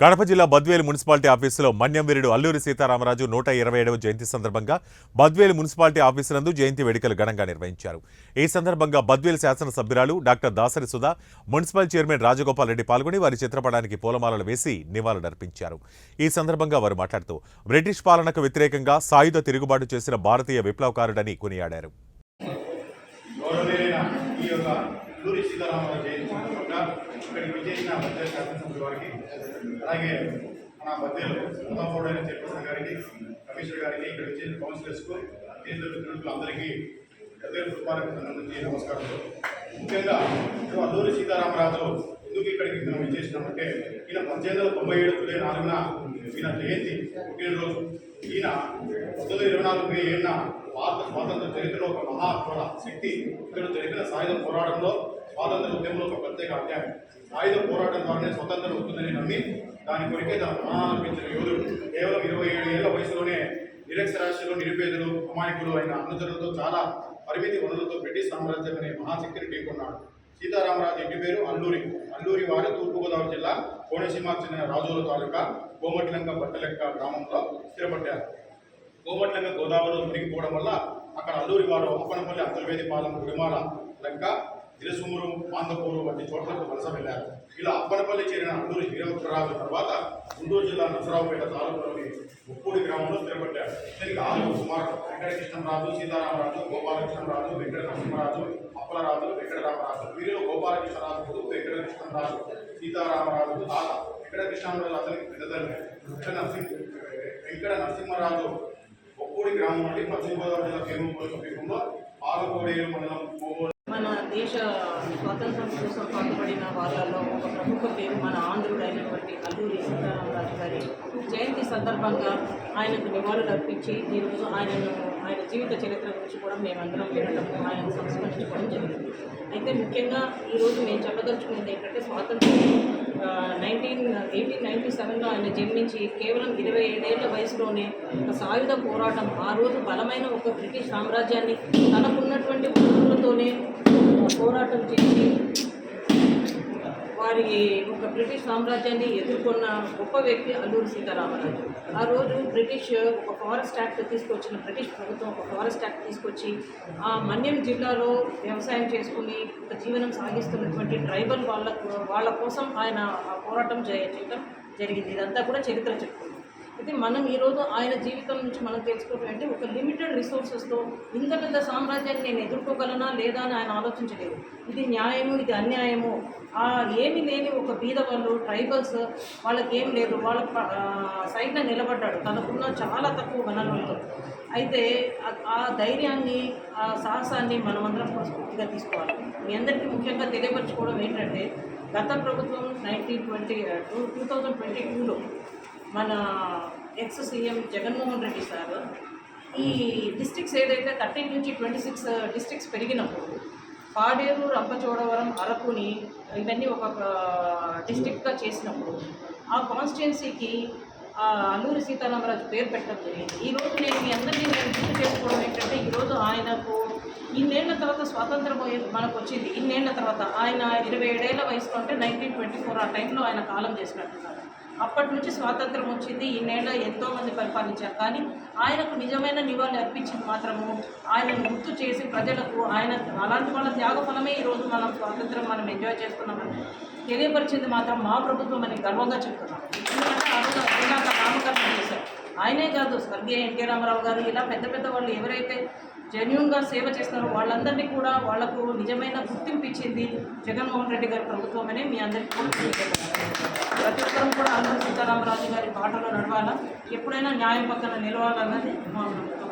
కడప జిల్లా బద్వేలు మున్సిపాలిటీ ఆఫీసులో మన్యం వీరుడు అల్లూరి సీతారామరాజు 127వ జయంతి సందర్భంగా బద్వేలు మున్సిపాలిటీ ఆఫీసు నందు జయంతి వేడుకలు ఘనంగా నిర్వహించారు. ఈ సందర్భంగా బద్వేలు శాసనసభ్యురాలు doctor Dasari Sudha, municipal chairman Rajagopal Reddy పాల్గొని వారి చిత్రపటానికి పూలమాలలు వేసి నివాళులర్పించారు. ఈ సందర్భంగా వారు మాట్లాడుతూ బ్రిటిష్ పాలనకు వ్యతిరేకంగా సాయుధ తిరుగుబాటు చేసిన భారతీయ విప్లవకారుడని కొనియాడారు. అల్లూరి సీతారామరాజు జయంతి సందర్భంగా ఇక్కడికి విజయించిన బద్వేలు శాసనసభ్యుల వారికి, అలాగే మన బద్వేలు ప్రథమపౌడైన చైర్పర్సన్ గారికి, కమిషనర్ గారికి, ఇక్కడ విజయించిన కౌన్సిలర్స్కు, కేంద్ర మిత్రులకు అందరికీ బద్వేలు కృపాలకు సంబంధించి నమస్కారాలు. ముఖ్యంగా అల్లూరి సీతారామరాజు ఎందుకు ఇక్కడికి మనం విజయించినామంటే, ఈయన 1897 జూలై 4న ఈయన జయంతి పుట్టినరోజు. ఈయన 1924 మే 7న భారత స్వాతంత్ర చరిత్రలో ఒక మహాపోరా శక్తి. ఇక్కడ జరిగిన సాయుధ పోరాటంలో స్వాతంత్ర ఉద్యమంలో ఒక ప్రత్యేక అధ్యాయం. సాయుధ పోరాటం ద్వారానే స్వతంత్రం వస్తుందని నమ్మి దాని కొరికే తన ప్రాణాలను పెంచిన యోధుడు. కేవలం 27 ఏళ్ల వయసులోనే నిరక్షరాస్యులు, నిరుపేదలు, అమాయకులు అయిన అనుచరులతో చాలా పరిమితి వనరులతో బ్రిటిష్ సామ్రాజ్యం అనే మహాశక్తిని ఢీకొన్నాడు. సీతారామరాజు ఇంటి పేరు అల్లూరి. అల్లూరి వారు తూర్పుగోదావరి జిల్లా కోనసీమ చెందిన రాజోలు తాలూకా గోమట్లంక బట్టలెక్క గ్రామంలో స్థిరపడ్డారు. గోమట్లంక గోదావరిలో మునిగిపోవడం వల్ల అక్కడ అల్లూరి వారు అప్పనపల్లి, అంతర్వేదిపాలెం, గుడిమాల, లంక, దిరసుమూరు, మాందపూరు వంటి చోట్లకు వలస వెళ్లారు. ఇలా అప్పనపల్లి చేరిన అల్లూరి వీరభద్రరాజు తర్వాత గుంటూరు జిల్లా నరసరావుపేట తాలూకాలోని ముప్పూడి గ్రామంలో స్థిరపడ్డారు. దీనికి ఆరుగురు కుమారులు: వెంకటకృష్ణరాజు, సీతారామరాజు, గోపాలకృష్ణరాజు, వెంకట నరసింహరాజు, అప్పలరాజు, వెంకటరామరాజు. వీరిలో గోపాలకృష్ణరాజు కొడుకు వెంకటకృష్ణరాజు, సీతారామరాజు తాత. వెంకటకృష్ణరాజు అతనికి పెద్దతండ్రి. వెంకట నరసింహరాజు ఒక్కూడి గ్రామం నుండి పశ్చిమ గోదావరి జిల్లా కేరళ సమీపంలో ఆలకోడేరు మండలం. మన దేశ స్వాతంత్రం కోసం పాటుపడిన వాళ్ళలో ఒక ప్రముఖ పేరు మన ఆంధ్రుడైనటువంటి అల్లూరి సీతారామరాజు గారి జయంతి సందర్భంగా ఆయనకు నివాళులు అర్పించి ఈరోజు ఆయన జీవిత చరిత్ర గురించి కూడా మేమందరం వినటము, ఆయన సంస్మరించుకోవడం జరిగింది. అయితే ముఖ్యంగా ఈరోజు మేము చెప్పదలుచుకునేది ఏంటంటే, స్వాతంత్రం 1897లో ఆయన జన్మించి కేవలం 27 ఏళ్ల వయసులోనే ఒక సాయుధ పోరాటం, ఆ రోజు బలమైన ఒక బ్రిటిష్ సామ్రాజ్యాన్ని తనకున్నటువంటి వనరులతోనే పోరాటం చేసి వారి ఒక బ్రిటిష్ సామ్రాజ్యాన్ని ఎదుర్కొన్న గొప్ప వ్యక్తి అల్లూరి సీతారామరాజు. ఆ రోజు బ్రిటిష్ ఒక ఫారెస్ట్ యాక్ట్ తీసుకొచ్చిన బ్రిటిష్ ప్రభుత్వం ఒక ఫారెస్ట్ యాక్ట్ తీసుకొచ్చి ఆ మన్యం జిల్లాలో వ్యవసాయం చేసుకుని ఒక జీవనం సాగిస్తున్నటువంటి ట్రైబల్ వాళ్ళ కోసం ఆయన ఆ పోరాటం చేయడం జరిగింది. ఇదంతా కూడా చరిత్ర చెప్తుంది. అయితే మనం ఈరోజు ఆయన జీవితం నుంచి మనం తెలుసుకోవడం అంటే, ఒక లిమిటెడ్ రిసోర్సెస్తో ఇంత పెద్ద సామ్రాజ్యాన్ని నేను ఎదుర్కోగలనా లేదా అని ఆయన ఆలోచించలేదు. ఇది న్యాయము, ఇది అన్యాయము, ఏమీ లేని ఒక బీద వాళ్ళు, ట్రైబల్స్, వాళ్ళకి ఏం లేదు, వాళ్ళ సైడ్న నిలబడ్డాడు తనకున్న చాలా తక్కువ వనరులతో. అయితే ఆ ధైర్యాన్ని, ఆ సాహసాన్ని మనమందరం కూడా స్ఫూర్తిగా తీసుకోవాలి. మీ అందరికీ ముఖ్యంగా తెలియపరచుకోవడం ఏంటంటే, గత ప్రభుత్వం 2022లో మన ex CM Jaganmohan Reddy sir ఈ డిస్ట్రిక్ట్స్ ఏదైతే 13 నుంచి 26 డిస్ట్రిక్ట్స్ పెరిగినప్పుడు పాడేరు, రంపచోడవరం, అరకుని ఇవన్నీ ఒక డిస్ట్రిక్ట్గా చేసినప్పుడు ఆ కాన్స్టిట్యున్సీకి అల్లూరి సీతారామరాజు పేరు పెట్టడం జరిగింది. ఈరోజు నేను మీ అందరినీ గుర్తు చేసుకోవడం ఏంటంటే, ఈరోజు ఆయనకు ఇన్నేళ్ల తర్వాత స్వాతంత్రం మనకు వచ్చింది. ఇన్నేళ్ల తర్వాత ఆయన 27 ఏళ్ల వయసులో అంటే 1924 ఆ టైంలో ఆయన కాలం చేసినట్టున్నారు. అప్పటి నుంచి స్వాతంత్రం వచ్చింది. ఇన్నేళ్ళ ఎంతోమంది పరిపాలించారు. కానీ ఆయనకు నిజమైన నివాళి అర్పించింది మాత్రము ఆయనను గుర్తు చేసి ప్రజలకు ఆయన అలాంటి వాళ్ళ త్యాగఫలమే ఈరోజు మనం స్వాతంత్రం మనం ఎంజాయ్ చేస్తున్నామని తెలియపరిచింది మాత్రం మా ప్రభుత్వం అని గర్వంగా చెప్తున్నాం. ఎందుకంటే ఆ రోజు అజెండాక నామకరణం చేశారు. ఆయనే కాదు, స్వర్గీయ ఎన్టీ రామారావు గారు, ఇలా పెద్ద పెద్ద వాళ్ళు ఎవరైతే జెన్యూన్గా సేవ చేస్తారో వాళ్ళందరినీ కూడా వాళ్లకు నిజమైన గుర్తింపు ఇచ్చింది జగన్మోహన్ రెడ్డి గారి ప్రభుత్వం అని మీ అందరికీ కూడా ప్రతి ఒక్కరం కూడా అల్లూరి సీతారామరాజు గారి బాటలో నడవాలా, ఎప్పుడైనా న్యాయం పక్కన నిలవాలన్నది మా ప్రభుత్వం.